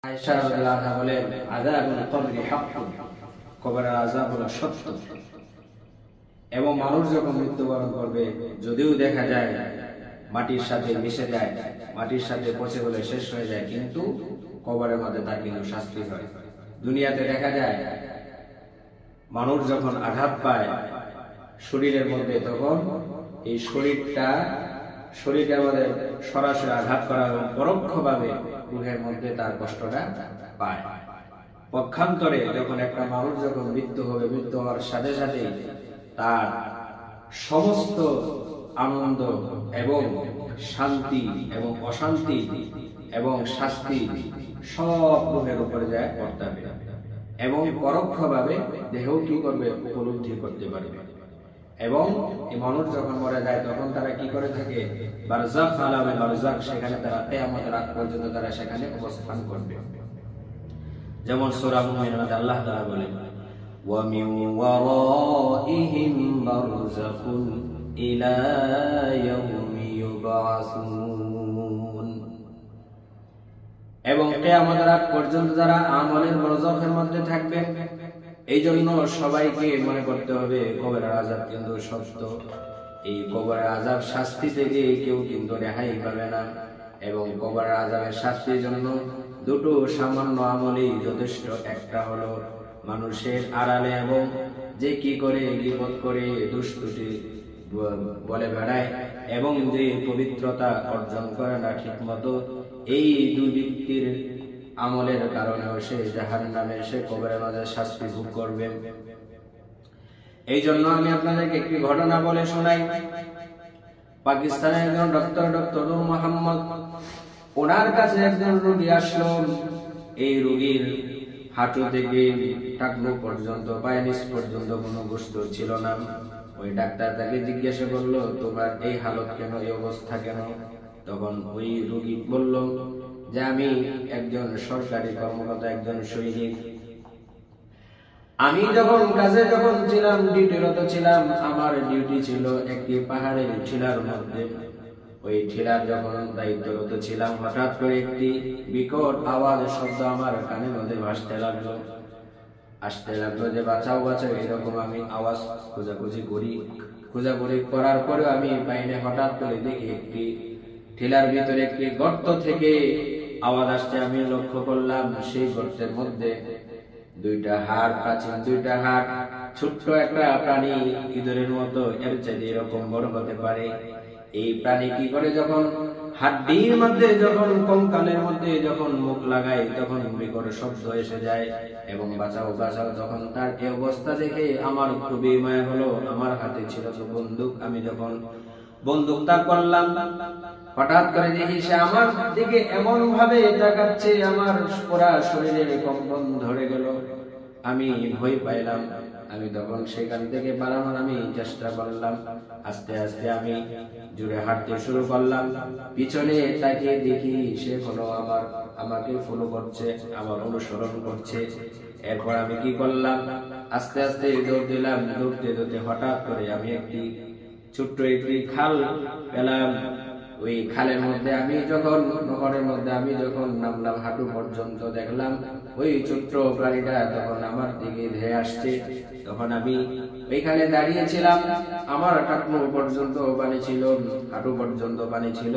আয়েশা রাদিয়াল্লাহু আনহা বলেন, আযাবুল কবরি হাক্কুন, কবরের আযাব হলো সত্য। এবং মানুষ যখন মৃত্যুবরণ করবে, যদিও দেখা যায় মাটির সাথে মিশে যায়, মাটির সাথে পচে গলে শেষ হয়ে যায়, কিন্তু কবরের মধ্যে তার কিন্তু শাস্তি হয়। দুনিয়াতে দেখা যায় মানুষ যখন আঘাত পায় শরীরের মধ্যে, তখন এই শরীরটার মধ্যে সরাসরি আঘাত করা এবং পরোক্ষভাবে রূহের মধ্যে তার কষ্টটা পায়। পক্ষান্তরে যখন একটা মানুষ যখন মৃত্যু হবে, মৃত্যু হওয়ার সাথে সাথে তার সমস্ত আনন্দ এবং শান্তি এবং অশান্তি এবং শাস্তি সব রূহের উপরে যায় বর্তাবে এবং পরোক্ষভাবে দেহ কি করবে, উপলব্ধি করতে পারবে। এবং এই মানুষ যখন মরে যায় তখন তারা কি করে থাকে, বারজাখ, আলামে বারজাখ, সেখানে তারা কিয়ামতের আগ পর্যন্ত তারা সেখানে অবস্থান করবে। যেমন সূরা মুমিনের মধ্যে আল্লাহ তাআলা বলেন, ওয়া মিন ওয়ারাইহিম বারযাখুন ইলা ইয়াউমি ইউবআসুন। এবং কিয়ামতের আগ পর্যন্ত যারা আমলের বারযাখের মধ্যে থাকবে। এই জন্য সবাইকে মনে করতে হবে কবরের আযাব কিন্তু সত্য। এই কবরের আযাব শাস্তি থেকে কেউ কিন্তু রেহাই পাবে না। এবং কবরের আযাবের শাস্তির জন্য দুটো সামান্য আমলই যথেষ্ট। একটা হলো মানুষের আড়ালে এবং যে কি করে গীবত করে দুষ্টুটি বলে বেড়ায় এবং যে পবিত্রতা অর্জন করে না ঠিক মতো, এই দুই ব্যক্তির আমলের কারণে সে জাহান্নামে, সে কবরের মাঝে শাস্তি ভোগ করবে। এই জন্য আমি আপনাদেরকে একটি ঘটনা বলে শোনাই। পাকিস্তানের একজন ডক্টর নূর মোহাম্মদ, ওনার কাছে একজন রোগী আসলো। এই রোগীর হাঁটু থেকে টাকনু পর্যন্ত, পায়ের নিচ পর্যন্ত কোনো গোশত ছিল না। ওই ডাক্তার তাকে জিজ্ঞাসা করলো, তোমার এই হালত কেন, এই অবস্থা কেন? তখন ওই রোগী বলল যে আমি একজন সরকারি কর্মকর্তা, একজন সৈনিক। আমি যখন কাজে ছিলাম, ডিউটিরত ছিলাম, আমার ডিউটি ছিল একটি পাহাড়ের টিলার মধ্যে। ওই টিলার যখন দায়িত্বরত ছিলাম, হঠাৎ করে একটি বিকট আওয়াজ, শব্দ আমার কানের মধ্যে আসতে লাগলো যে বাঁচাও বাঁচাও, এরকম আমি আওয়াজ খোঁজাখুঁজি করার পরেও আমি পাইনি। হঠাৎ করে দেখি একটি টিলার ভিতরে একটি গর্ত থেকে আওয়াজ আসছে। আমি লক্ষ্য করলাম সেই গর্তের মধ্যে দুইটা হাড়, প্রাচীন দুইটা হাড়, ছোট্ট একটা প্রাণী, ইঁদুরের মতো, এর চাইতে এরকম বড় হতে পারে। এই প্রাণী কি করে, যখন হাড্ডির মধ্যে, যখন কঙ্কালের মধ্যে যখন মুখ লাগায়, তখন বিকট শব্দ এসে যায় এবং বাঁচাও বাঁচাও। তখন তার এই অবস্থা দেখে আমার খুবই মায়া হলো। আমার হাতে ছিল বন্দুক। আমি যখন বন্দুকটা করলাম, হঠাৎ করে দেখি সে আমার দিকে এমন ভাবে তাকাচ্ছে, আমার পুরা শরীরে কম্পন ধরে গেল। আমি ভয় পাইলাম। আমি তখন সেখান থেকে পালানোর আমি চেষ্টা করলাম। আস্তে আস্তে আমি জোরে হাঁটতে শুরু করলাম। পিছনে তাকিয়ে দেখি সে হলো আমাকে ফলো করছে, আমার অনুসরণ করছে। এরপর আমি কি করলাম, আস্তে আস্তে দৌড় দিলাম। দৌড়তে হঠাৎ করে আমি একটি ছোট্ট একটি খাল পেলাম। ওই খালের মধ্যে নহরের মধ্যে আমি যখন নামলাম, হাঁটু পর্যন্ত দেখলাম ওই ছোট্ট প্রাণীটা তখন আমার দিকে ধেয়ে আসছে। তখন আমি ওইখানে দাঁড়িয়েছিলাম, আমার টাকনু পর্যন্ত পানি ছিল, হাঁটু পর্যন্ত পানি ছিল।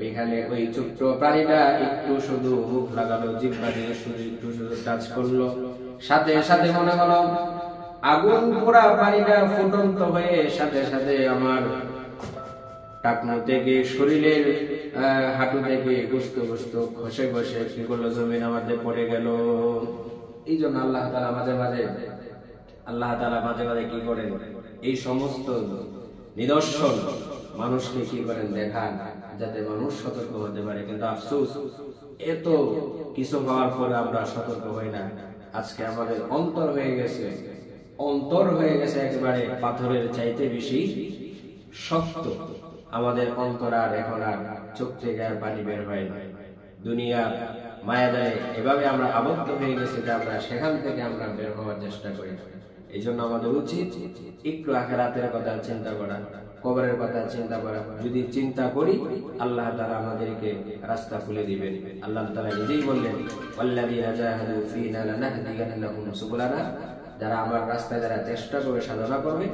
ওইখানে ওই ছোট্ট প্রাণীটা একটু শুধু মুখ লাগালো, জিহ্বা দিয়ে একটু টাচ করলো। সাথে সাথে মনে হলো আগুন পোড়া পানিটা ফুটন্ত হয়ে সাথে সাথে আমার টাকনু থেকে, শরীরের হাঁটু থেকে গোস্ত খসে কি করলো, জমিন আমাদের পড়ে গেল। এই জন্য আল্লাহ তাআলা মাঝে মাঝে কি করেন, এই সমস্ত নিদর্শন মানুষকে কি করেন, দেখান, যাতে মানুষ সতর্ক হতে পারে। কিন্তু আফসোস, এত কিছু হওয়ার পরে আমরা সতর্ক হই না। আজকে আমাদের অন্তর হয়ে গেছে একেবারে পাথরের চাইতে বেশি শক্ত। আমাদের অন্তর আর এখন আর চোখ থেকে আর পানি বের হয় না। দুনিয়া মায়াজালে এভাবে আমরা আবদ্ধ হয়ে গেছি যে আমরা সেখান থেকে আমরা বের হওয়ার চেষ্টা করি। এই জন্য আমাদের উচিত একটু আখিরাতের কথা চিন্তা করা, কবরের কথা চিন্তা করা। যদি চিন্তা করি, আল্লাহ তাআলা আমাদেরকে রাস্তা খুলে দিবেন। আল্লাহ তাআলা নিজেই বললেন, ওয়াল্লাযীনা জাহাদু ফীনা লানাহদিয়ান্নাহুম সুবুলানা, যারা আমার রাস্তায় যারা চেষ্টা করে সাধনা করবে